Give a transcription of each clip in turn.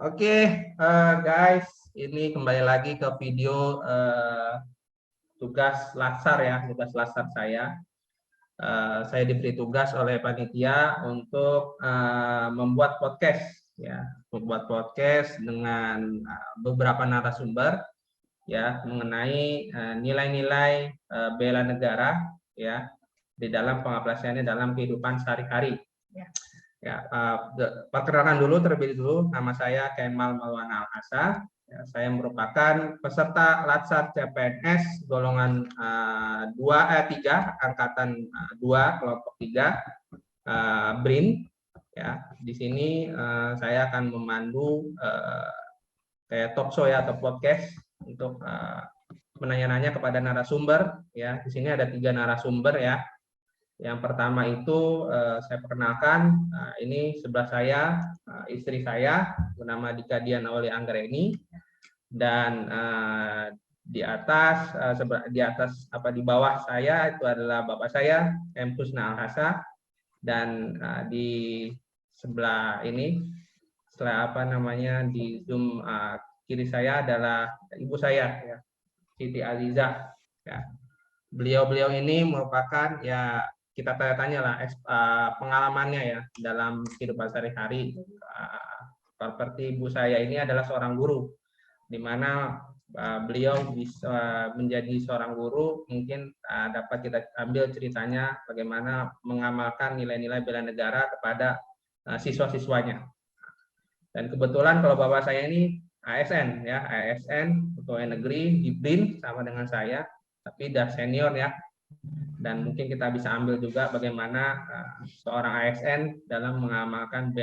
Oke, guys, ini kembali lagi ke video tugas Latsar ya, tugas Latsar saya. Saya diberi tugas oleh panitia untuk membuat podcast ya, membuat podcast dengan beberapa narasumber ya mengenai nilai-nilai bela negara ya di dalam pengaplikasiannya dalam kehidupan sehari-hari. Ya, perkenalkan dulu terlebih dulu, nama saya Kemal Maulana Al-Hasa. Ya, saya merupakan peserta Latsar CPNS golongan 3 angkatan 2 kelompok 3 BRIN. Ya, di sini saya akan memandu kayak talk show ya atau podcast untuk menanya-nanya kepada narasumber. Ya, di sini ada 3 narasumber ya. Yang pertama itu saya perkenalkan, ini sebelah saya istri saya bernama Dika Dian Awali Anggreni, dan di atas di bawah saya itu adalah bapak saya M. Husna Al-Hasa, dan di sebelah ini di Zoom kiri saya adalah ibu saya ya, Siti Aziza ya. Beliau ini merupakan ya kita tanya-tanya lah pengalamannya ya dalam kehidupan sehari-hari. Seperti ibu saya ini adalah seorang guru, di mana beliau bisa menjadi seorang guru, mungkin dapat kita ambil ceritanya bagaimana mengamalkan nilai-nilai bela negara kepada siswa-siswanya. Dan kebetulan kalau bapak saya ini ASN ya, ASN pegawai negeri di BRIN sama dengan saya, tapi udah senior ya. Dan mungkin kita bisa ambil juga bagaimana seorang ASN dalam mengamalkan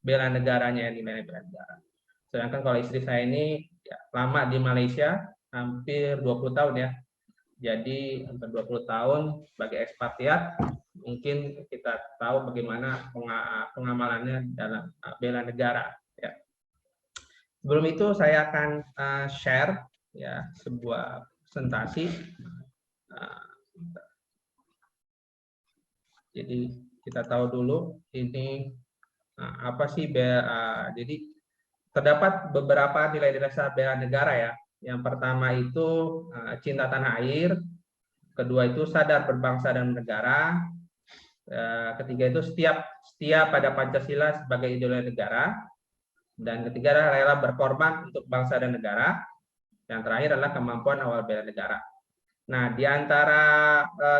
bela negaranya, nilai bela negara. Sedangkan kalau istri saya ini ya, lama di Malaysia, hampir 20 tahun ya. Jadi hampir 20 tahun sebagai ekspatriat, mungkin kita tahu bagaimana pengamalannya dalam bela negara ya. Sebelum itu saya akan share ya sebuah presentasi. Jadi kita tahu dulu ini apa sih jadi terdapat beberapa nilai dasar bela negara ya. Yang pertama itu cinta tanah air, kedua itu sadar berbangsa dan negara, ketiga itu setia pada Pancasila sebagai ideologi negara, dan ketiga adalah rela berkorban untuk bangsa dan negara. Yang terakhir adalah kemampuan awal bela negara. Nah, di antara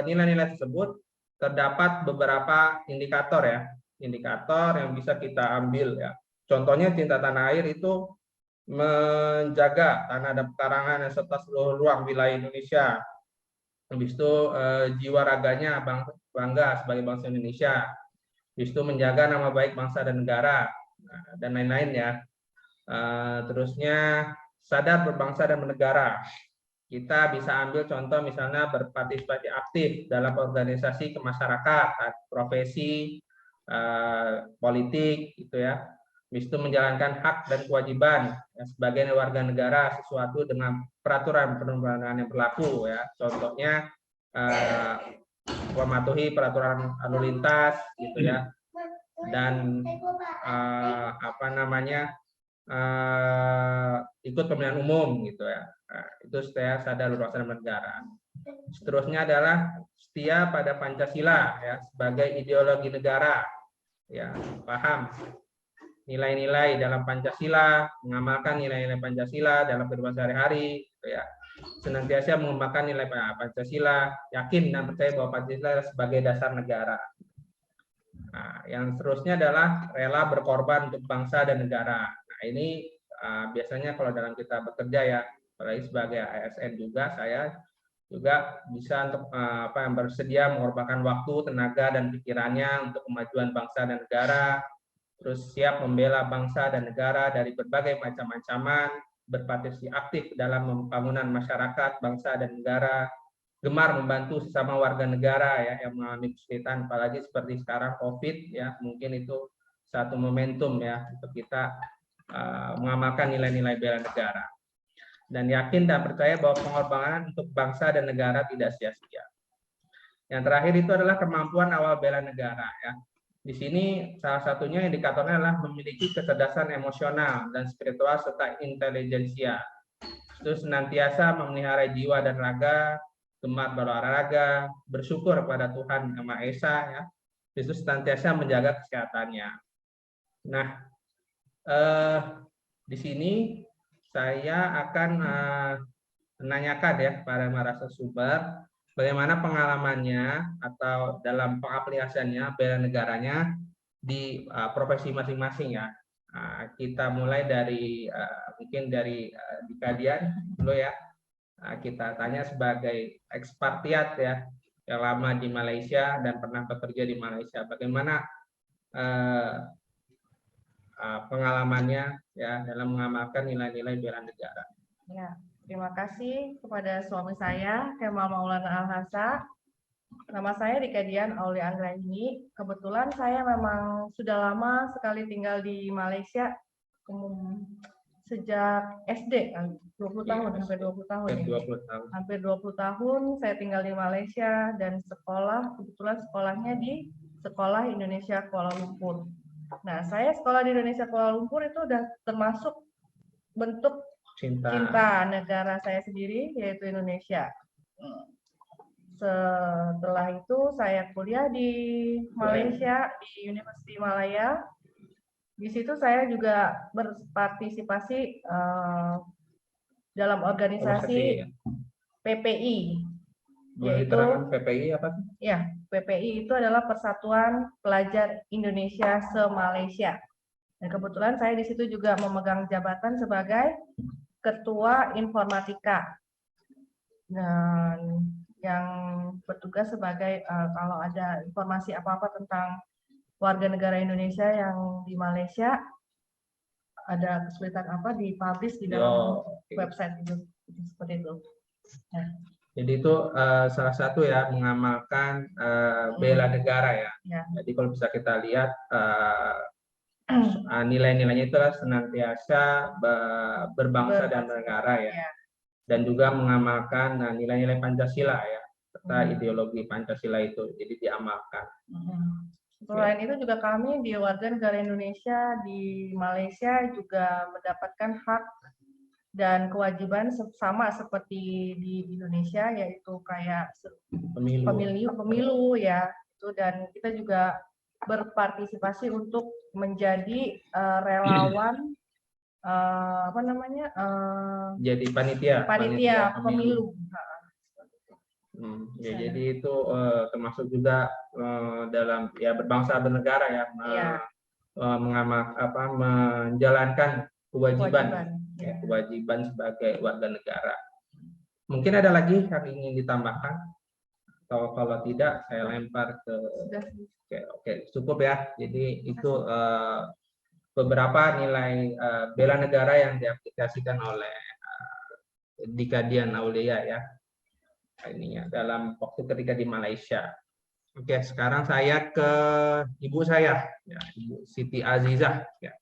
nilai-nilai tersebut terdapat beberapa indikator ya, indikator yang bisa kita ambil ya. Contohnya cinta tanah air itu menjaga tanah dan pekarangan serta seluruh ruang wilayah Indonesia. Habis itu jiwa raganya bangga sebagai bangsa Indonesia. Habis itu menjaga nama baik bangsa dan negara, dan lain-lain ya. Terusnya sadar berbangsa dan bernegara. Kita bisa ambil contoh misalnya berpartisipasi aktif dalam organisasi kemasyarakatan, profesi, politik gitu ya. Habis itu menjalankan hak dan kewajiban ya, sebagai warga negara sesuatu dengan peraturan perundang-undangan yang berlaku ya. Contohnya mematuhi peraturan lalu lintas gitu ya. Dan ikut pemilihan umum gitu ya. Nah, itu saya sadar berbangsa dan negara. Seterusnya adalah setia pada Pancasila ya sebagai ideologi negara. Ya, paham nilai-nilai dalam Pancasila, mengamalkan nilai-nilai Pancasila dalam kehidupan sehari-hari gitu ya. Senantiasa mengembangkan nilai Pancasila, yakin dan percaya bahwa Pancasila sebagai dasar negara. Nah, yang seterusnya adalah rela berkorban untuk bangsa dan negara. Nah, ini biasanya kalau dalam kita bekerja ya, apalagi sebagai ASN juga, saya juga bisa untuk yang bersedia mengorbankan waktu, tenaga, dan pikirannya untuk kemajuan bangsa dan negara, terus siap membela bangsa dan negara dari berbagai macam ancaman, berpartisipasi aktif dalam pembangunan masyarakat, bangsa, dan negara, gemar membantu sesama warga negara ya yang mengalami kesulitan, apalagi seperti sekarang COVID ya, mungkin itu satu momentum ya untuk kita mengamalkan nilai-nilai bela negara, dan yakin dan percaya bahwa pengorbanan untuk bangsa dan negara tidak sia-sia. Yang terakhir itu adalah kemampuan awal bela negara ya. Di sini salah satunya indikatornya adalah memiliki kecerdasan emosional dan spiritual serta intelijensia. Terus senantiasa memelihara jiwa dan raga, gemar berolahraga, bersyukur kepada Tuhan Yang Maha Esa, ya. Itu senantiasa menjaga kesehatannya. Nah, di sini saya akan menanyakan ya para narasumber bagaimana pengalamannya atau dalam pengaplikasiannya bela negaranya di profesi masing-masing ya. Kita mulai dari mungkin dari Dikadian dulu ya. Kita tanya sebagai ekspatriat ya yang lama di Malaysia dan pernah bekerja di Malaysia. Bagaimana pengalamannya ya dalam mengamalkan nilai-nilai bela negara. Ya, terima kasih kepada suami saya, Kemal Maulana Al-Hasa. Nama saya Dikadian Aulia Anggraini. Kebetulan saya memang sudah lama sekali tinggal di Malaysia, sejak SD, 20 tahun, hampir 20 tahun. Hampir 20 tahun saya tinggal di Malaysia dan sekolah, kebetulan sekolahnya di Sekolah Indonesia Kuala Lumpur. Nah, saya sekolah di Indonesia Kuala Lumpur itu udah termasuk bentuk cinta negara saya sendiri, yaitu Indonesia. Setelah itu saya kuliah di Malaysia, di University Malaya. Di situ saya juga berpartisipasi dalam organisasi PPI. Yaitu PPI apa? Ya, PPI itu adalah Persatuan Pelajar Indonesia se-Malaysia. Dan kebetulan saya di situ juga memegang jabatan sebagai Ketua Informatika. Dan yang bertugas sebagai kalau ada informasi apa-apa tentang warga negara Indonesia yang di Malaysia, ada kesulitan apa dipublish di dalam website itu, seperti itu. Nah, jadi itu salah satu ya mengamalkan bela negara ya. Jadi kalau bisa kita lihat nilai-nilainya itu senantiasa berbangsa dan bernegara ya. Dan juga mengamalkan nilai-nilai Pancasila ya, serta ideologi Pancasila itu jadi diamalkan. Selain itu juga kami di warga negara Indonesia di Malaysia juga mendapatkan hak dan kewajiban sama seperti di Indonesia, yaitu kayak pemilu ya itu, dan kita juga berpartisipasi untuk menjadi relawan jadi panitia pemilu. Ya, jadi itu termasuk juga dalam ya berbangsa bernegara ya, menjalankan kewajiban sebagai warga negara. Mungkin ada lagi yang ingin ditambahkan atau kalau tidak saya lempar ke Oke, cukup ya. Jadi itu beberapa nilai bela negara yang diaplikasikan oleh Dikadian Aulia ya. Ininya dalam waktu ketika di Malaysia. Oke, sekarang saya ke ibu saya, ya, Ibu Siti Azizah, ya.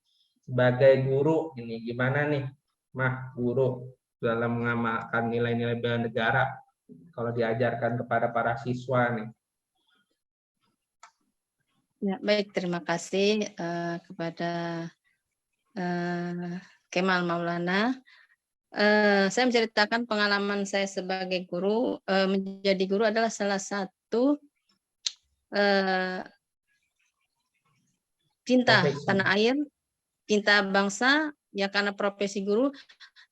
Sebagai guru, ini gimana nih, Mah, guru dalam mengamalkan nilai-nilai bela negara kalau diajarkan kepada para siswa nih. Ya, baik, terima kasih kepada Kemal Maulana. Saya menceritakan pengalaman saya sebagai guru. Menjadi guru adalah salah satu cinta tanah air, cinta bangsa, ya, karena profesi guru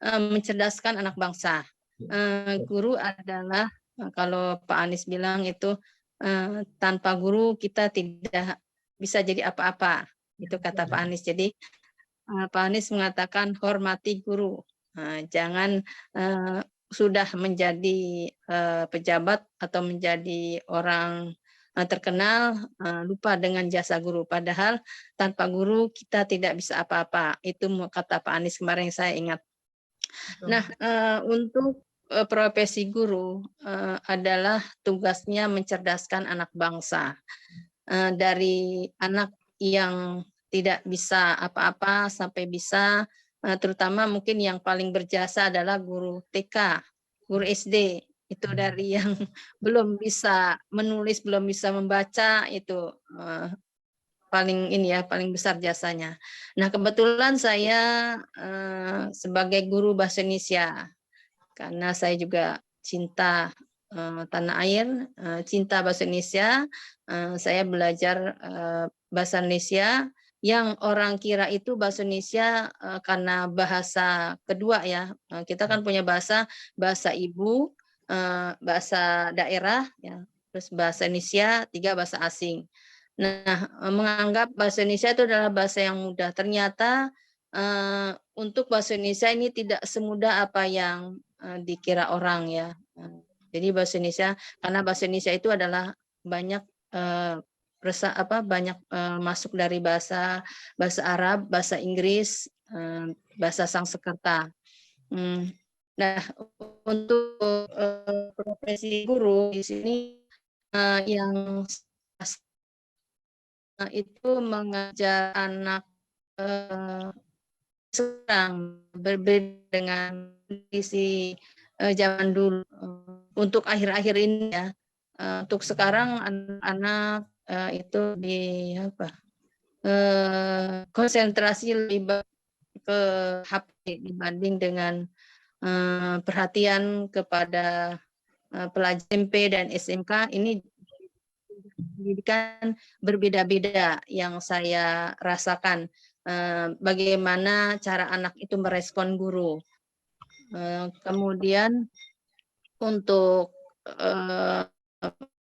mencerdaskan anak bangsa. Guru adalah, kalau Pak Anies bilang itu, tanpa guru kita tidak bisa jadi apa-apa. Itu kata Pak Anies. Jadi Pak Anies mengatakan hormati guru. Jangan sudah menjadi pejabat atau menjadi orang terkenal lupa dengan jasa guru. Padahal tanpa guru kita tidak bisa apa-apa. Itu kata Pak Anies kemarin yang saya ingat. Nah, untuk profesi guru adalah tugasnya mencerdaskan anak bangsa. Dari anak yang tidak bisa apa-apa sampai bisa, terutama mungkin yang paling berjasa adalah guru TK, guru SD. Itu dari yang belum bisa menulis, belum bisa membaca, itu paling ini ya, paling besar jasanya. Nah, kebetulan saya sebagai guru bahasa Indonesia, karena saya juga cinta tanah air, cinta bahasa Indonesia, saya belajar bahasa Indonesia yang orang kira itu bahasa Indonesia karena bahasa kedua ya. Kita kan punya bahasa ibu, bahasa daerah, ya, terus bahasa Indonesia, 3 bahasa asing. Nah, menganggap bahasa Indonesia itu adalah bahasa yang mudah. Ternyata untuk bahasa Indonesia ini tidak semudah apa yang dikira orang ya. Jadi bahasa Indonesia, karena bahasa Indonesia itu adalah banyak banyak masuk dari bahasa Arab, bahasa Inggris, bahasa Sanskerta. Nah, untuk profesi guru di sini yang itu mengajar anak sekarang berbeda dengan kondisi zaman dulu. Untuk akhir-akhir ini ya, untuk sekarang anak-anak itu di konsentrasi lebih ke HP dibanding dengan perhatian kepada pelajar SMP dan SMK. Ini pendidikan berbeda-beda yang saya rasakan. Bagaimana cara anak itu merespon guru. Kemudian untuk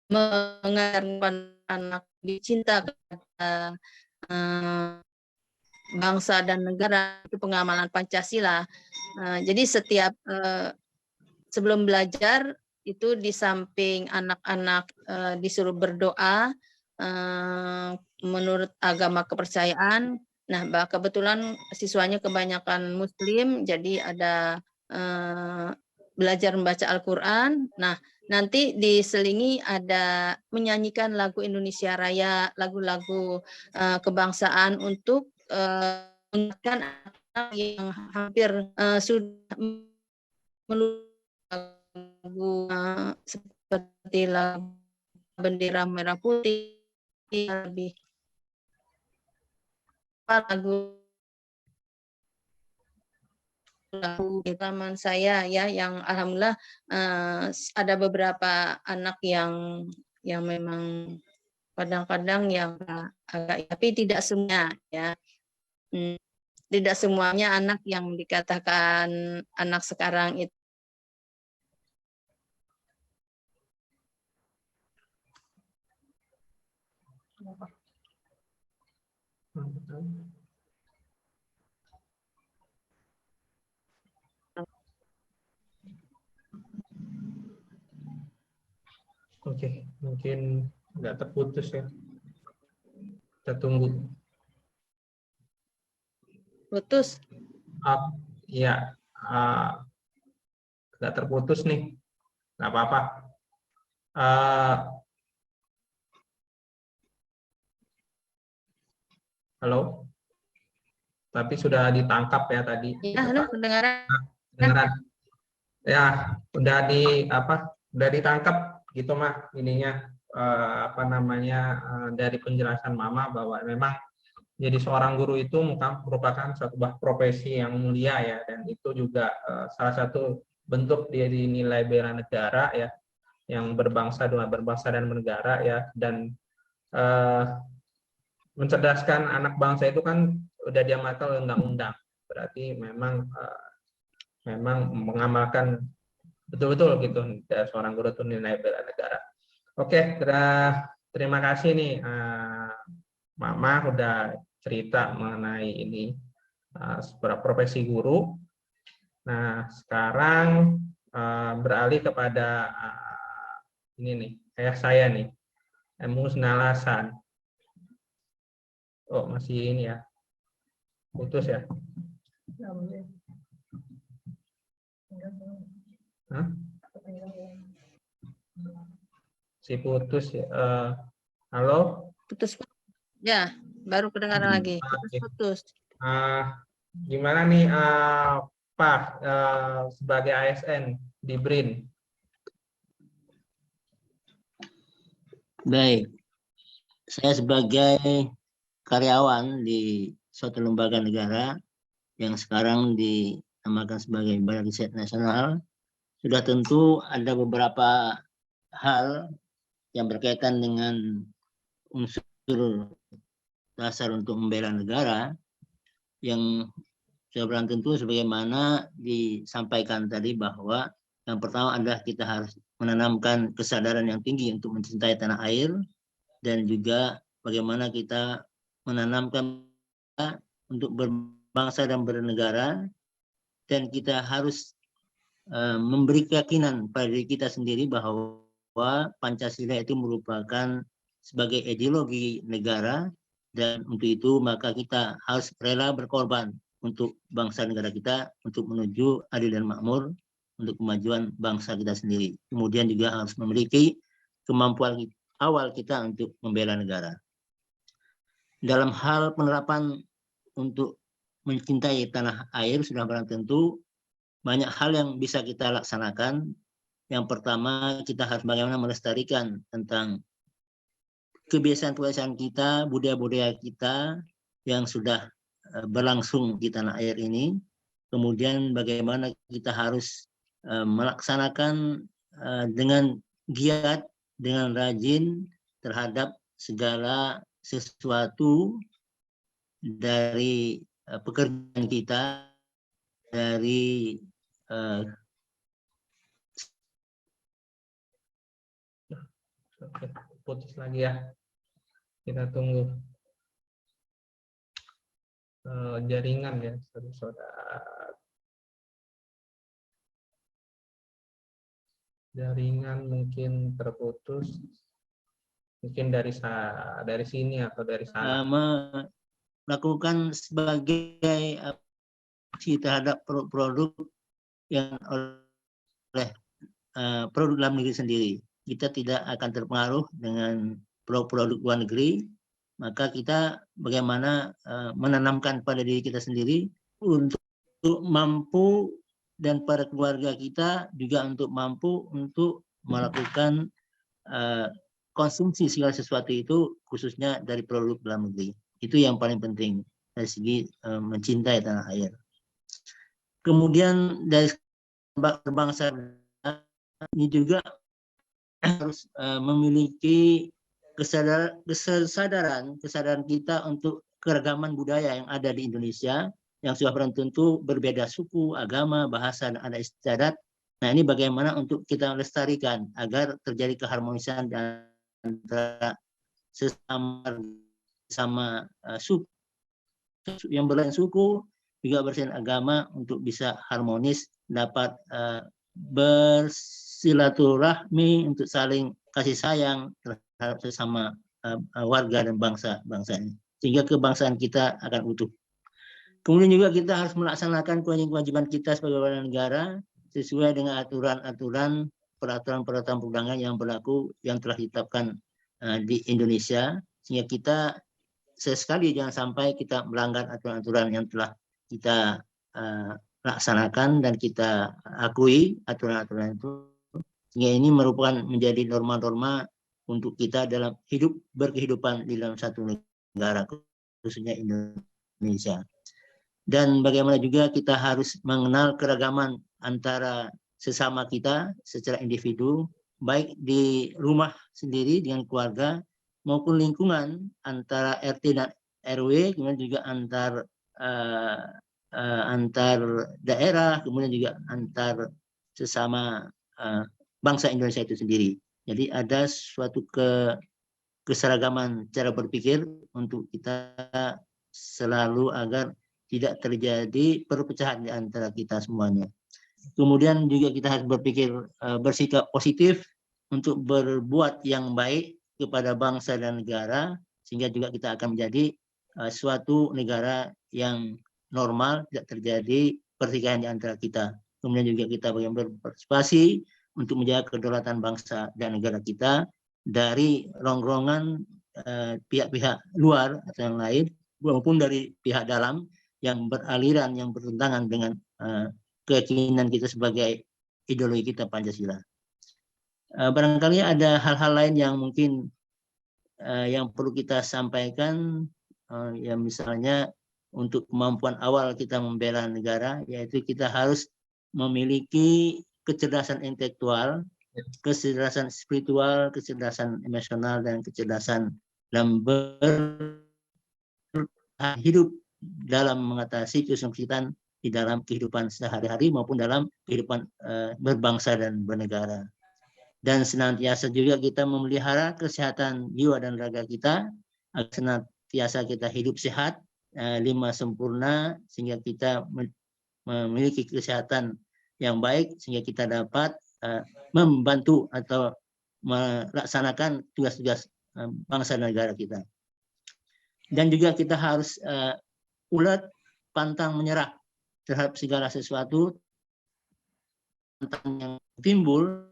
mengajarkan anak cinta kepada bangsa dan negara, itu pengamalan Pancasila. Jadi setiap sebelum belajar itu di samping anak-anak disuruh berdoa menurut agama kepercayaan. Nah, kebetulan siswanya kebanyakan Muslim, jadi ada belajar membaca Al-Quran. Nah, nanti diselingi ada menyanyikan lagu Indonesia Raya, lagu-lagu kebangsaan untuk mengingatkan anak yang hampir sudah lagu seperti lagu bendera merah putih, lebih lagu di taman saya ya, yang alhamdulillah ada beberapa anak yang memang kadang-kadang yang agak, tapi tidak semua ya. Tidak semuanya anak yang dikatakan anak sekarang itu Oke, mungkin nggak terputus ya. Kita tunggu. putus. Ya, nggak terputus nih. Nggak apa-apa. Halo? Tapi sudah ditangkap ya tadi. Ya, halo, pendengaran. Dengaran. Ya, udah ditangkap gitu mah ininya dari penjelasan Mama bahwa memang jadi seorang guru itu merupakan suatu profesi yang mulia ya, dan itu juga salah satu bentuk dia dinilai bela negara ya, yang berbangsa dan bernegara ya, dan mencerdaskan anak bangsa itu kan udah diamalkan oleh undang-undang, berarti memang mengamalkan betul-betul gitu seorang guru itu nilai bela negara. Oke, terima kasih nih Mama udah cerita mengenai ini profesi guru. Nah, sekarang beralih kepada ini nih, ayah saya nih, Musnal Hasan. Oh, masih ini ya, putus ya? Hah? Si putus ya. Halo? Putus. Ya, baru kedengaran lagi. Putus. Gimana nih Pak sebagai ASN di BRIN? Baik, saya sebagai karyawan di suatu lembaga negara yang sekarang dinamakan sebagai Badan Riset Nasional, sudah tentu ada beberapa hal yang berkaitan dengan unsur dasar untuk membela negara yang sudah tentu sebagaimana disampaikan tadi, bahwa yang pertama adalah kita harus menanamkan kesadaran yang tinggi untuk mencintai tanah air, dan juga bagaimana kita menanamkan untuk berbangsa dan bernegara, dan kita harus memberi keyakinan pada diri kita sendiri bahwa Pancasila itu merupakan sebagai ideologi negara, dan untuk itu maka kita harus rela berkorban untuk bangsa negara kita, untuk menuju adil dan makmur, untuk kemajuan bangsa kita sendiri. Kemudian juga harus memiliki kemampuan awal kita untuk membela negara. Dalam hal penerapan untuk mencintai tanah air, sudah barang tentu banyak hal yang bisa kita laksanakan. Yang pertama, kita harus bagaimana melestarikan tentang kebiasaan-kebiasaan kita, budaya-budaya kita yang sudah berlangsung di tanah air ini. Kemudian bagaimana kita harus melaksanakan dengan giat, dengan rajin terhadap segala sesuatu dari pekerjaan kita, dari putus lagi ya, kita tunggu jaringan ya saudara. Jaringan mungkin terputus, mungkin dari sini atau dari sana. Melakukan sebagai aksi terhadap produk yang oleh produk dalam negeri sendiri. Kita tidak akan terpengaruh dengan produk luar negeri, maka kita bagaimana menanamkan pada diri kita sendiri untuk mampu, dan pada keluarga kita juga untuk mampu untuk melakukan konsumsi segala sesuatu itu, khususnya dari produk dalam negeri. Itu yang paling penting dari segi mencintai tanah air. Kemudian dari berbangsa ini juga harus memiliki kesadaran kita untuk keragaman budaya yang ada di Indonesia, yang sudah tentu berbeda suku, agama, bahasa, dan adat istiadat. Nah, ini bagaimana untuk kita lestarikan agar terjadi keharmonisan antara sesama suku yang berlain suku, juga berlain agama, untuk bisa harmonis, dapat bersilaturahmi, untuk saling kasih sayang terhadap sesama warga dan bangsa ini, sehingga kebangsaan kita akan utuh. Kemudian juga kita harus melaksanakan kewajiban kita sebagai warga negara sesuai dengan aturan-aturan, peraturan-peraturan perundangan yang berlaku, yang telah ditetapkan di Indonesia, sehingga kita sesekali jangan sampai kita melanggar aturan-aturan yang telah kita laksanakan dan kita akui aturan-aturan itu, sehingga ini merupakan menjadi norma-norma untuk kita dalam berkehidupan di dalam satu negara, khususnya Indonesia. Dan bagaimana juga kita harus mengenal keragaman antara sesama kita secara individu, baik di rumah sendiri dengan keluarga, maupun lingkungan antara RT dan RW, kemudian juga antar daerah, kemudian juga antar sesama bangsa Indonesia itu sendiri. Jadi ada suatu keseragaman cara berpikir untuk kita selalu agar tidak terjadi perpecahan di antara kita semuanya. Kemudian juga kita harus berpikir bersikap positif untuk berbuat yang baik kepada bangsa dan negara, sehingga juga kita akan menjadi suatu negara yang normal, tidak terjadi pertikaian di antara kita. Kemudian juga kita bagaimana berpartisipasi untuk menjaga kedaulatan bangsa dan negara kita dari rongrongan pihak-pihak luar atau yang lain, maupun dari pihak dalam yang beraliran, yang bertentangan dengan keyakinan kita sebagai ideologi kita Pancasila. Barangkali ada hal-hal lain yang mungkin yang perlu kita sampaikan ya misalnya untuk kemampuan awal kita membela negara, yaitu kita harus memiliki kecerdasan intelektual, kecerdasan spiritual, kecerdasan emosional, dan kecerdasan dalam hidup dalam mengatasi kesulitan di dalam kehidupan sehari-hari maupun dalam kehidupan berbangsa dan bernegara. Dan senantiasa juga kita memelihara kesehatan jiwa dan raga kita, agar senantiasa kita hidup sehat, 5 sempurna, sehingga kita memiliki kesehatan yang baik, sehingga kita dapat membantu atau melaksanakan tugas-tugas bangsa dan negara kita. Dan juga kita harus ulet, pantang menyerah terhadap segala sesuatu yang timbul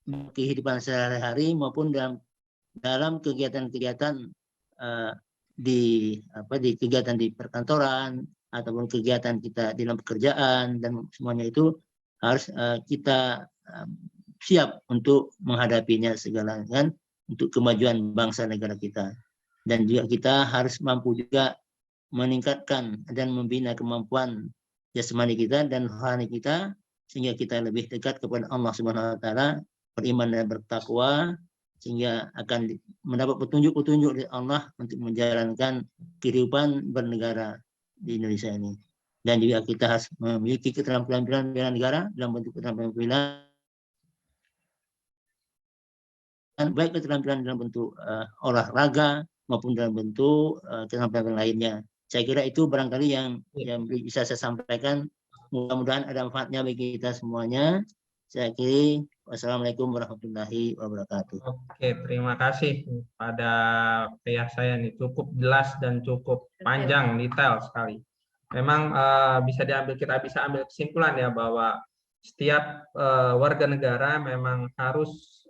kehidupan sehari-hari maupun dalam kegiatan-kegiatan di kegiatan di perkantoran ataupun kegiatan kita di dalam pekerjaan, dan semuanya itu harus kita siap untuk menghadapinya segalanya untuk kemajuan bangsa negara kita. Dan juga kita harus mampu juga meningkatkan dan membina kemampuan jasmani kita dan rohani kita, sehingga kita lebih dekat kepada Allah Subhanahu wa taala, beriman dan bertakwa, sehingga akan mendapat petunjuk-petunjuk dari Allah untuk menjalankan kehidupan bernegara di Indonesia ini. Dan juga kita harus memiliki keterampilan bela negara dalam bentuk keterampilan, baik keterampilan dalam bentuk olahraga maupun dalam bentuk keterampilan lainnya. Saya kira itu barangkali yang bisa saya sampaikan. Mudah-mudahan ada manfaatnya bagi kita semuanya. Saya akhiri. Wassalamualaikum warahmatullahi wabarakatuh. Oke, terima kasih pada pihak saya nih, cukup jelas dan cukup panjang, detail sekali. Memang kita bisa ambil kesimpulan ya bahwa setiap warga negara memang harus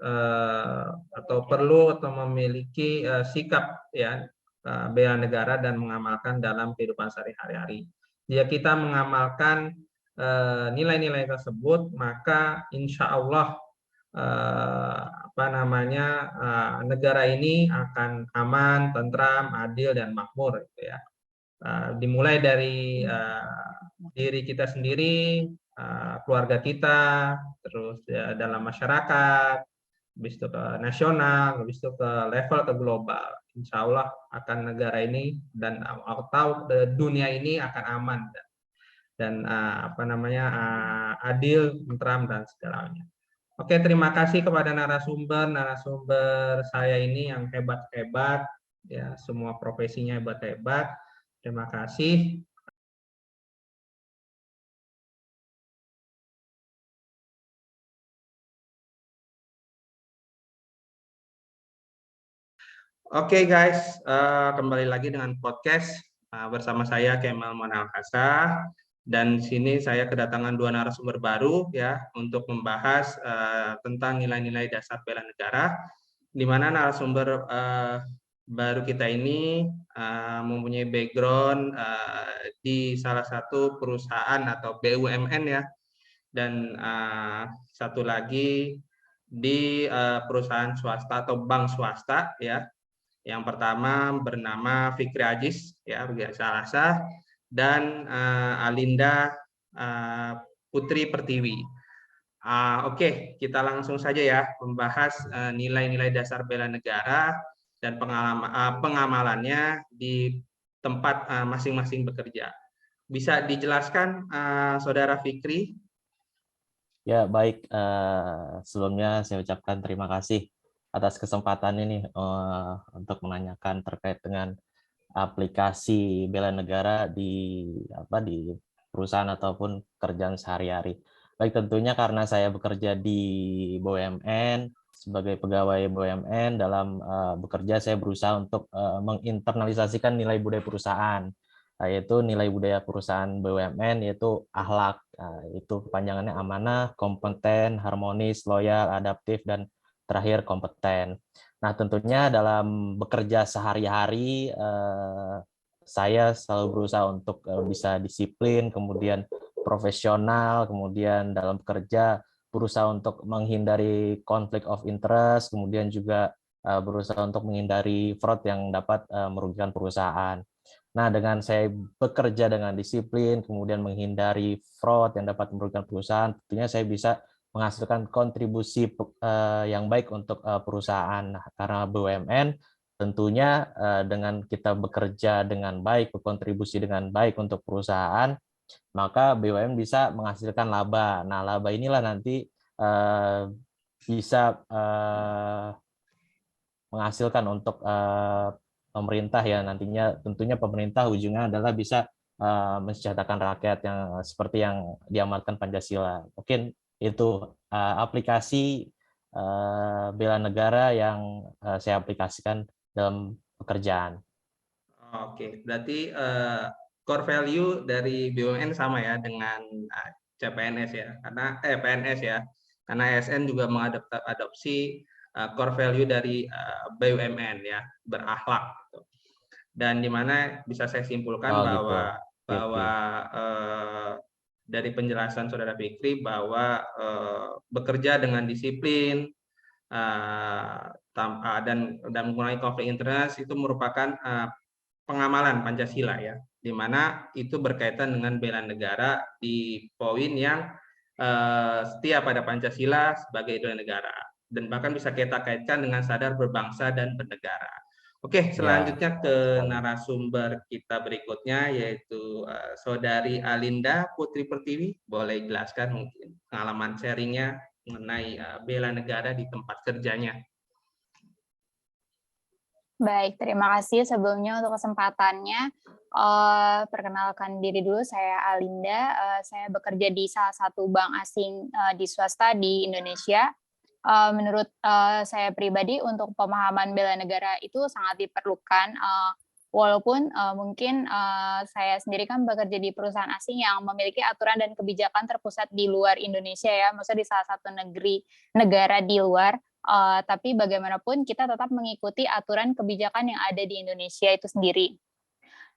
atau perlu atau memiliki sikap ya bela negara dan mengamalkan dalam kehidupan sehari-hari. Jika kita mengamalkan nilai-nilai tersebut, maka insya Allah negara ini akan aman, tentram, adil, dan makmur, gitu ya. Dimulai dari diri kita sendiri, keluarga kita, terus ya, dalam masyarakat, habis itu ke nasional, habis itu ke level ke global. Insya Allah akan negara ini dan atau dunia ini akan aman dan adil, tentram, dan segalanya. Oke, terima kasih kepada narasumber saya ini yang hebat-hebat, ya semua profesinya hebat-hebat. Terima kasih. Oke guys, kembali lagi dengan podcast bersama saya Kemal Monal Kasa. Dan di sini saya kedatangan 2 narasumber baru ya untuk membahas tentang nilai-nilai dasar bela negara, di mana narasumber baru kita ini mempunyai background di salah satu perusahaan atau BUMN ya, dan satu lagi di perusahaan swasta atau bank swasta ya. Yang pertama bernama Fikri Aziz ya, biasa sah, dan Alinda Putri Pertiwi. Oke, kita langsung saja ya membahas nilai-nilai dasar bela negara dan pengamalannya di tempat masing-masing bekerja. Bisa dijelaskan Saudara Fikri? Ya, baik. Sebelumnya saya ucapkan terima kasih atas kesempatan ini untuk menanyakan terkait dengan aplikasi bela negara di perusahaan ataupun pekerjaan sehari-hari. Baik, tentunya karena saya bekerja di BUMN, sebagai pegawai BUMN dalam bekerja saya berusaha untuk menginternalisasikan nilai budaya perusahaan, yaitu nilai budaya perusahaan BUMN yaitu akhlak, itu kepanjangannya amanah, kompeten, harmonis, loyal, adaptif, dan terakhir kompeten. Nah, tentunya dalam bekerja sehari-hari, saya selalu berusaha untuk bisa disiplin, kemudian profesional, kemudian dalam bekerja berusaha untuk menghindari konflik of interest, kemudian juga berusaha untuk menghindari fraud yang dapat merugikan perusahaan. Nah, dengan saya bekerja dengan disiplin, kemudian menghindari fraud yang dapat merugikan perusahaan, tentunya saya bisa menghasilkan kontribusi yang baik untuk perusahaan. Nah, karena BUMN, tentunya dengan kita bekerja dengan baik, berkontribusi dengan baik untuk perusahaan, maka BUMN bisa menghasilkan laba. Nah, laba inilah nanti bisa menghasilkan untuk pemerintah ya, nantinya tentunya pemerintah ujungnya adalah bisa mensejahterakan rakyat yang seperti yang diamalkan Pancasila. Mungkin itu aplikasi bela negara yang saya aplikasikan dalam pekerjaan. Oke, berarti core value dari BUMN sama ya dengan CPNS ya, karena PNS ya, karena ASN juga mengadopsi core value dari BUMN ya, berakhlak. Gitu. Dan di mana bisa saya simpulkan bahwa Gitu. Dari penjelasan Saudara Fikri bahwa bekerja dengan disiplin dan mengurangi konflik interest itu merupakan pengamalan Pancasila ya, di mana itu berkaitan dengan bela negara di poin yang setia pada Pancasila sebagai idola negara, dan bahkan bisa kita kaitkan dengan sadar berbangsa dan bernegara. Oke, selanjutnya ke narasumber kita berikutnya, yaitu Saudari Alinda Putri Pertiwi. Boleh jelaskan mungkin pengalaman sharingnya mengenai bela negara di tempat kerjanya. Baik, terima kasih sebelumnya untuk kesempatannya. Perkenalkan diri dulu, saya Alinda. Saya bekerja di salah satu bank asing di swasta di Indonesia. Menurut saya pribadi, untuk pemahaman bela negara itu sangat diperlukan. Walaupun mungkin saya sendiri kan bekerja di perusahaan asing yang memiliki aturan dan kebijakan terpusat di luar Indonesia ya, maksudnya di salah satu negara di luar. Tapi bagaimanapun kita tetap mengikuti aturan kebijakan yang ada di Indonesia itu sendiri.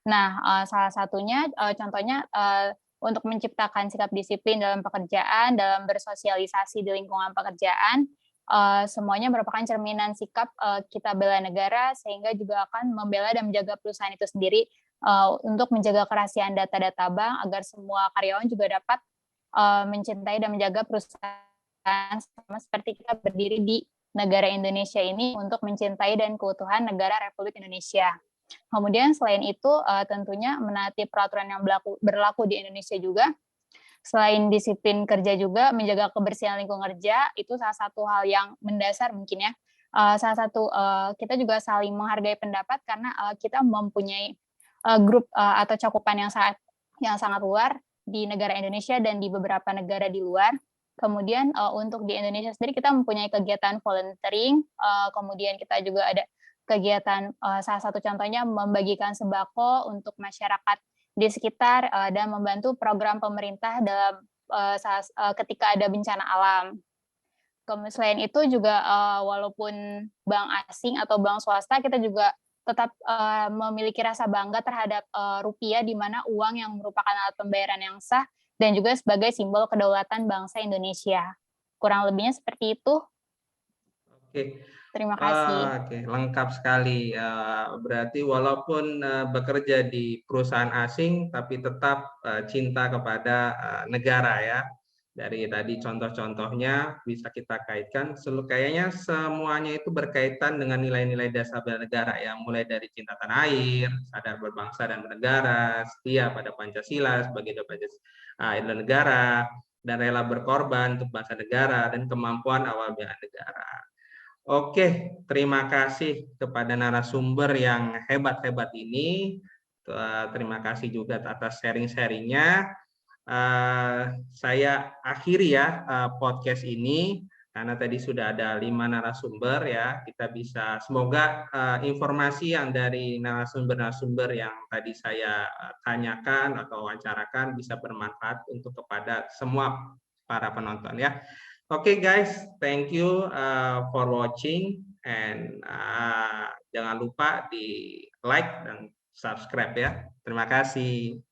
Nah, salah satunya contohnya untuk menciptakan sikap disiplin dalam pekerjaan, dalam bersosialisasi di lingkungan pekerjaan, semuanya merupakan cerminan sikap kita bela negara, sehingga juga akan membela dan menjaga perusahaan itu sendiri untuk menjaga kerahasiaan data-data bank agar semua karyawan juga dapat mencintai dan menjaga perusahaan sama seperti kita berdiri di negara Indonesia ini untuk mencintai dan keutuhan negara Republik Indonesia. Kemudian selain itu tentunya menaati peraturan yang berlaku di Indonesia juga. Selain disiplin kerja juga menjaga kebersihan lingkungan kerja, itu salah satu hal yang mendasar mungkin ya. Salah satu kita juga saling menghargai pendapat karena kita mempunyai grup atau cakupan yang sangat luar di negara Indonesia dan di beberapa negara di luar. Kemudian untuk di Indonesia sendiri kita mempunyai kegiatan volunteering, kemudian kita juga ada kegiatan salah satu contohnya membagikan sembako untuk masyarakat di sekitar dan membantu program pemerintah dalam ketika ada bencana alam. Selain itu juga walaupun bank asing atau bank swasta, kita juga tetap memiliki rasa bangga terhadap rupiah, di mana uang yang merupakan alat pembayaran yang sah dan juga sebagai simbol kedaulatan bangsa Indonesia. Kurang lebihnya seperti itu. Oke. Terima kasih. Oke, lengkap sekali. Berarti walaupun bekerja di perusahaan asing, tapi tetap cinta kepada negara ya. Dari tadi contoh-contohnya bisa kita kaitkan. Kayaknya semuanya itu berkaitan dengan nilai-nilai dasar bela negara ya. Mulai dari cinta tanah air, sadar berbangsa dan bernegara, setia pada Pancasila sebagai idola negara, dan rela berkorban untuk bangsa negara, dan kemampuan awal bela negara. Oke, terima kasih kepada narasumber yang hebat-hebat ini. Terima kasih juga atas sharing-sharingnya. Saya akhiri ya podcast ini, karena tadi sudah ada 5 narasumber ya. Kita bisa, semoga informasi yang dari narasumber-narasumber yang tadi saya tanyakan atau wawancarakan bisa bermanfaat untuk kepada semua para penonton ya. Oke guys, thank you for watching, and jangan lupa di like dan subscribe ya. Terima kasih.